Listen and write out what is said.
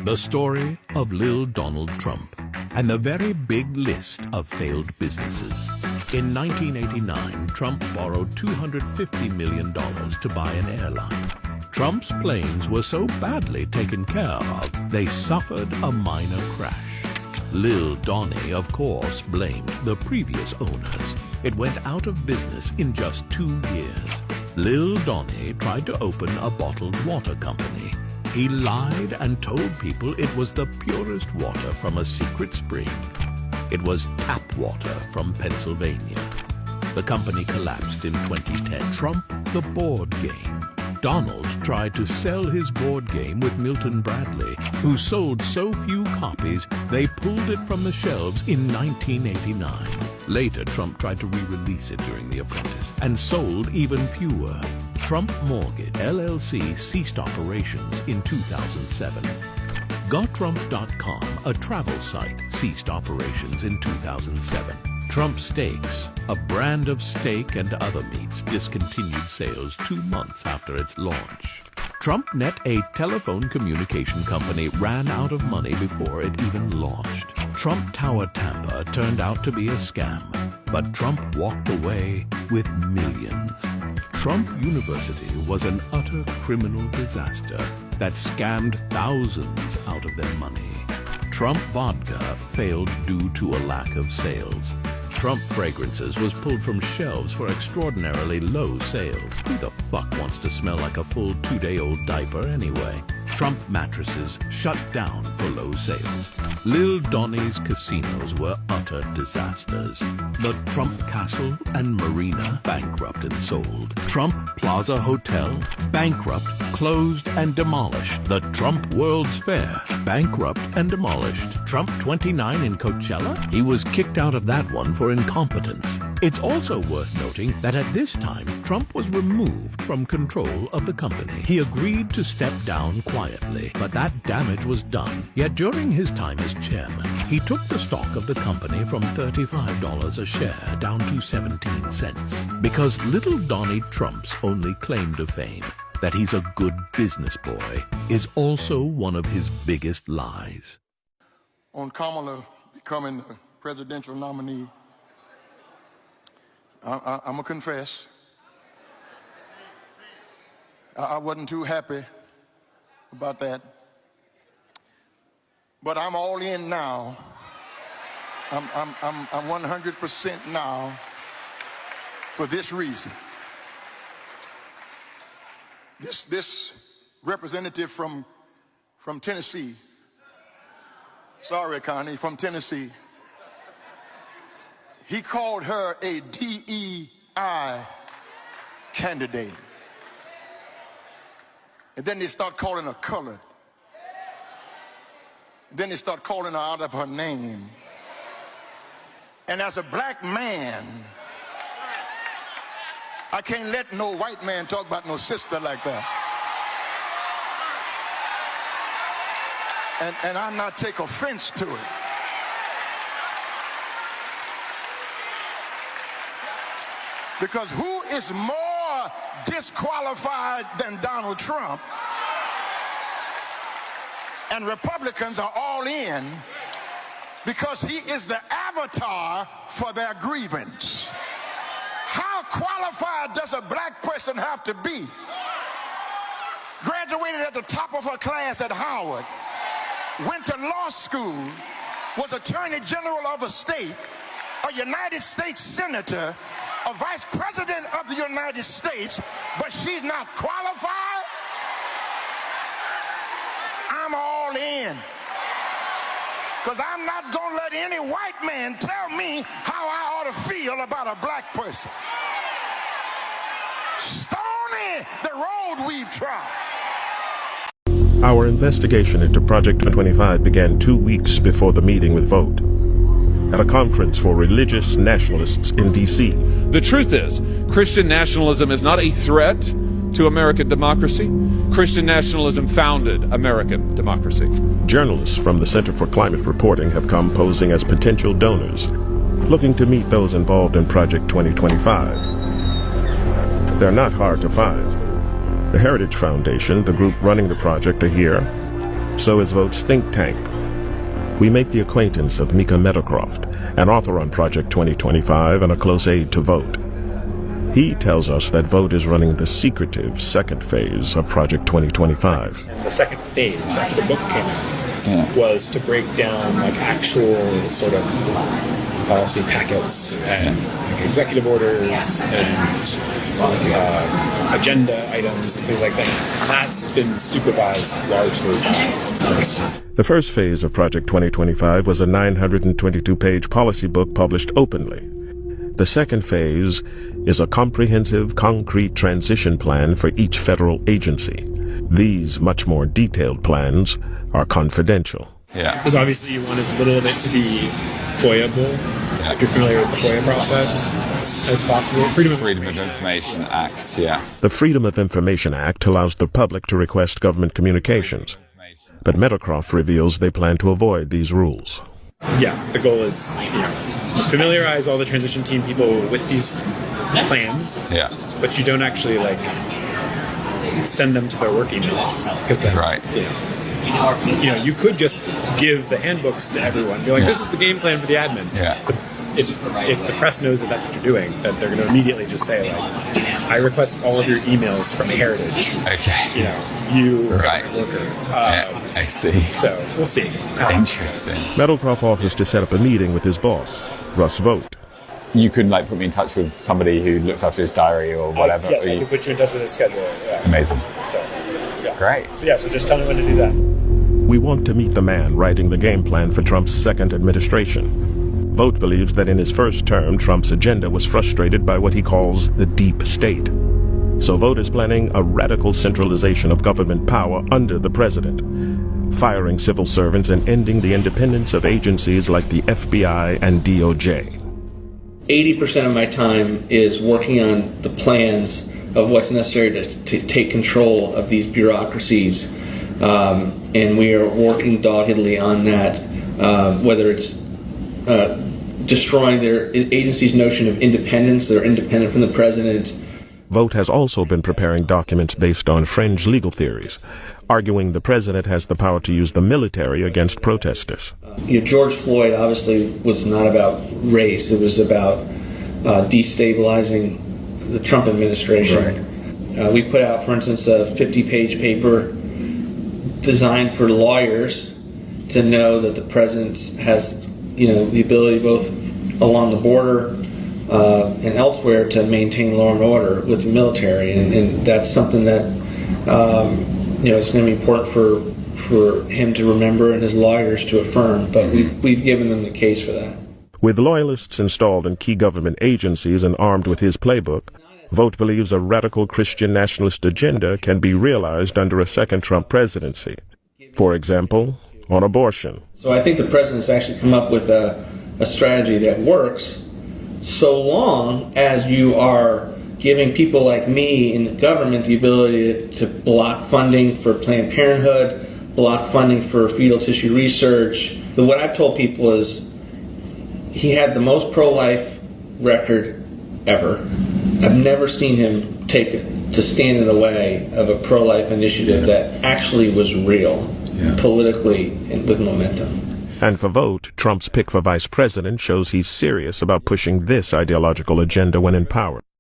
The story of Lil Donald Trump and the very big list of failed businesses. In 1989, Trump borrowed $250 million to buy an airline. Trump's planes were so badly taken care of, they suffered a minor crash. Lil Donnie, of course, blamed the previous owners. It went out of business in just 2 years. Lil Donnie tried to open a bottled water company. He lied and told people it was the purest water from a secret spring. It was tap water from Pennsylvania. The company collapsed in 2010. Trump, the board game. Donald tried to sell his board game with Milton Bradley, who sold so few copies they pulled it from the shelves in 1989. Later, Trump tried to re-release it during The Apprentice and sold even fewer. Trump Mortgage LLC ceased operations in 2007. GotTrump.com, a travel site, ceased operations in 2007. Trump Steaks, a brand of steak and other meats, discontinued sales 2 months after its launch. TrumpNet, a telephone communication company, ran out of money before it even launched. Trump Tower Tampa turned out to be a scam, but Trump walked away with millions. Trump University was an utter criminal disaster that scammed thousands out of their money. Trump Vodka failed due to a lack of sales. Trump Fragrances was pulled from shelves for extraordinarily low sales. Who the fuck wants to smell like a full 2-day-old diaper anyway? Trump Mattresses shut down for low sales. Lil Donnie's casinos were utter disasters. The Trump Castle and Marina bankrupt and sold. Trump Plaza Hotel bankrupt, closed and demolished. The Trump World's Fair bankrupt and demolished. Trump 29 in Coachella? He was kicked out of that one for incompetence. It's also worth noting that at this time, Trump was removed from control of the company. He agreed to step down quietly, but that damage was done. Yet during his time as chairman, he took the stock of the company from $35 a share down to 17 cents. Because little Donnie Trump's only claim to fame, that he's a good business boy, is also one of his biggest lies. On Kamala becoming the presidential nominee, I'm going to confess, I wasn't too happy about that. But I'm all in now. I'm 100% now for this reason. This representative from Tennessee, sorry, Connie, from Tennessee, he called her a DEI candidate. And then they start calling her colored. Then they start calling her out of her name. And as a black man, I can't let no white man talk about no sister like that. And I not take offense to it. Because who is more disqualified than Donald Trump? And Republicans are all in because he is the avatar for their grievance. How qualified does a black person have to be? Graduated at the top of her class at Howard, went to law school, was attorney general of a state, a United States senator, a vice president of the United States, but she's not qualified? I'm all in. Because I'm not going to let any white man tell me how I ought to feel about a black person. Stony the road we've trod. Our investigation into Project 25 began 2 weeks before the meeting with Vote, at a conference for religious nationalists in D.C. The truth is, Christian nationalism is not a threat to American democracy. Christian nationalism founded American democracy. Journalists from the Center for Climate Reporting have come posing as potential donors, looking to meet those involved in Project 2025. They're not hard to find. The Heritage Foundation, the group running the project, are here. So is Vote's think tank. We make the acquaintance of Mika Meadowcroft, an author on Project 2025 and a close aide to Vote. He tells us that Vote is running the secretive second phase of Project 2025. And the second phase, after the book came out, was to break down like actual sort of policy packets and like, executive orders and agenda items and things like that. That's been supervised largely by us. The first phase of Project 2025 was a 922-page policy book published openly. The second phase is a comprehensive, concrete transition plan for each federal agency. These much more detailed plans are confidential. Yeah. Because obviously you want as little of it to be FOIA-able, if you're familiar with the FOIA process, as possible. Freedom of Information Act, yeah. The Freedom of Information Act allows the public to request government communications, but Meadowcroft reveals they plan to avoid these rules. Yeah, the goal is, familiarize all the transition team people with these plans, but you don't actually send them to their work emails, because then, you could just give the handbooks to everyone, be like, this is the game plan for the admin. But if the press knows that that's what you're doing, that they're going to immediately just say, I request all of your emails from Heritage. Okay. You worker. I see. So we'll see. Interesting. Meadowcroft offers to set up a meeting with his boss, Russ Vote. You could put me in touch with somebody who looks after his diary or whatever. Yes, I can put you in touch with his schedule. Yeah. Amazing. So, yeah. Great. So just tell me when to do that. We want to meet the man writing the game plan for Trump's second administration. Vote believes that in his first term, Trump's agenda was frustrated by what he calls the deep state. So Vote is planning a radical centralization of government power under the president, firing civil servants and ending the independence of agencies like the FBI and DOJ. 80% of my time is working on the plans of what's necessary to take control of these bureaucracies. And we are working doggedly on that, whether it's destroying their agency's notion of independence. They're independent from the president. Vote has also been preparing documents based on fringe legal theories, arguing the president has the power to use the military against protesters. George Floyd obviously was not about race. It was about destabilizing the Trump administration. Right. We put out, for instance, a 50-page paper designed for lawyers to know that the president has the ability both along the border and elsewhere to maintain law and order with the military, and that's something that it's going to be important for him to remember and his lawyers to affirm. But we've given them the case for that. With loyalists installed in key government agencies and armed with his playbook, Vote believes a radical Christian nationalist agenda can be realized under a second Trump presidency. For example, on abortion. So I think the president's actually come up with a strategy that works, so long as you are giving people like me in the government the ability to block funding for Planned Parenthood, block funding for fetal tissue research. What I've told people is he had the most pro-life record ever. I've never seen him to stand in the way of a pro-life initiative that actually was real, politically and with momentum. And for Vote, Trump's pick for vice president shows he's serious about pushing this ideological agenda when in power.